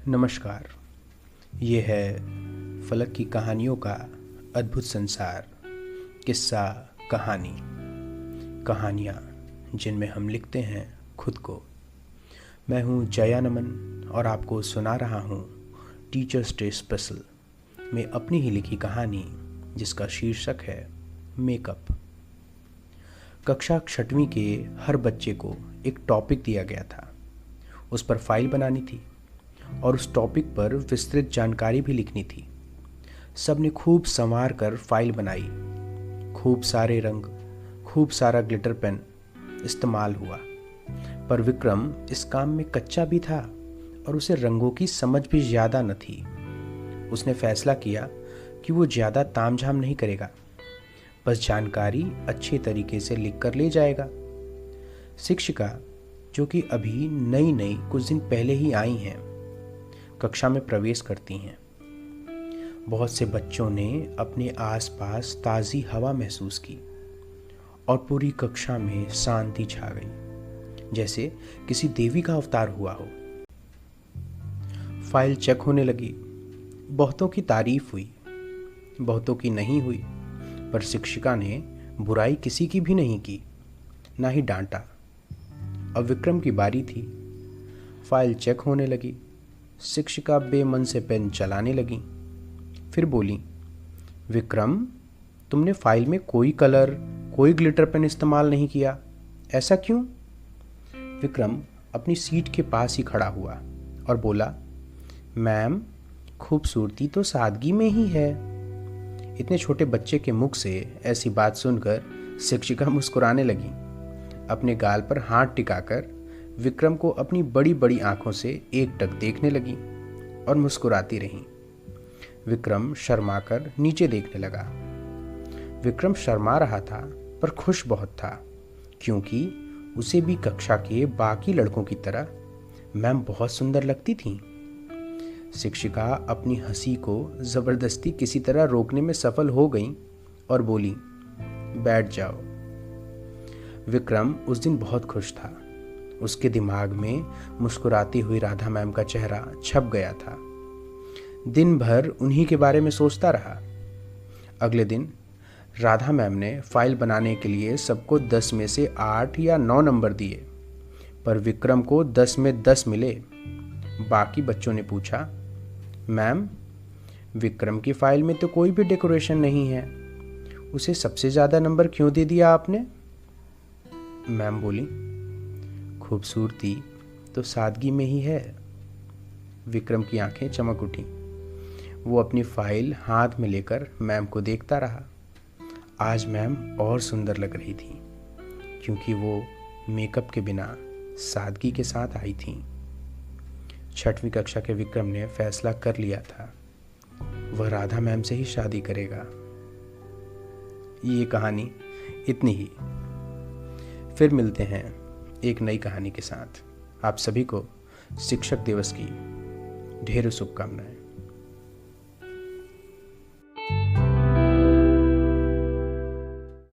नमस्कार। ये है फलक की कहानियों का अद्भुत संसार। किस्सा कहानी, कहानियाँ जिनमें हम लिखते हैं खुद को। मैं हूँ जया नमन और आपको सुना रहा हूँ टीचर्स डे स्पेशल में अपनी ही लिखी कहानी जिसका शीर्षक है मेकअप। कक्षा 6वीं के हर बच्चे को एक टॉपिक दिया गया था। उस पर फाइल बनानी थी और उस टॉपिक पर विस्तृत जानकारी भी लिखनी थी। सब ने खूब संवार कर फाइल बनाई। खूब सारे रंग, खूब सारा ग्लिटर पेन इस्तेमाल हुआ। पर विक्रम इस काम में कच्चा भी था और उसे रंगों की समझ भी ज़्यादा न थी। उसने फैसला किया कि वो ज़्यादा तामझाम नहीं करेगा, बस जानकारी अच्छे तरीके से लिख कर ले जाएगा। शिक्षिका, जो कि अभी नई नई कुछ दिन पहले ही आई हैं, कक्षा में प्रवेश करती हैं। बहुत से बच्चों ने अपने आसपास ताज़ी हवा महसूस की और पूरी कक्षा में शांति छा गई, जैसे किसी देवी का अवतार हुआ हो। फाइल चेक होने लगी। बहुतों की तारीफ हुई, बहुतों की नहीं हुई, पर शिक्षिका ने बुराई किसी की भी नहीं की, ना ही डांटा। अब विक्रम की बारी थी। फाइल चेक होने लगी। शिक्षिका बेमन से पेन चलाने लगी। फिर बोली, विक्रम, तुमने फाइल में कोई कलर, कोई ग्लिटर पेन इस्तेमाल नहीं किया, ऐसा क्यों? विक्रम अपनी सीट के पास ही खड़ा हुआ और बोला, मैम, खूबसूरती तो सादगी में ही है। इतने छोटे बच्चे के मुख से ऐसी बात सुनकर शिक्षिका मुस्कुराने लगी। अपने गाल पर हाथ टिकाकर विक्रम को अपनी बड़ी बड़ी आंखों से एकटक देखने लगी और मुस्कुराती रही। विक्रम शर्माकर नीचे देखने लगा। विक्रम शर्मा रहा था पर खुश बहुत था, क्योंकि उसे भी कक्षा के बाकी लड़कों की तरह मैम बहुत सुंदर लगती थी। शिक्षिका अपनी हंसी को जबरदस्ती किसी तरह रोकने में सफल हो गई और बोली, बैठ जाओ। विक्रम उस दिन बहुत खुश था। उसके दिमाग में मुस्कुराती हुई राधा मैम का चेहरा छप गया था। दिन भर उन्हीं के बारे में सोचता रहा। अगले दिन राधा मैम ने फाइल बनाने के लिए सबको 10 में से 8 या 9 नंबर दिए, पर विक्रम को 10 में 10 मिले। बाकी बच्चों ने पूछा, मैम, विक्रम की फाइल में तो कोई भी डेकोरेशन नहीं है, उसे सबसे ज़्यादा नंबर क्यों दे दिया आपने? मैम बोली, खूबसूरती तो सादगी में ही है। विक्रम की आंखें चमक उठी। वो अपनी फाइल हाथ में लेकर मैम को देखता रहा। आज मैम और सुंदर लग रही थी, क्योंकि वो मेकअप के बिना सादगी के साथ आई थी। 6वीं कक्षा के विक्रम ने फैसला कर लिया था, वह राधा मैम से ही शादी करेगा। ये कहानी इतनी ही। फिर मिलते हैं एक नई कहानी के साथ। आप सभी को शिक्षक दिवस की ढेरों शुभकामनाएं।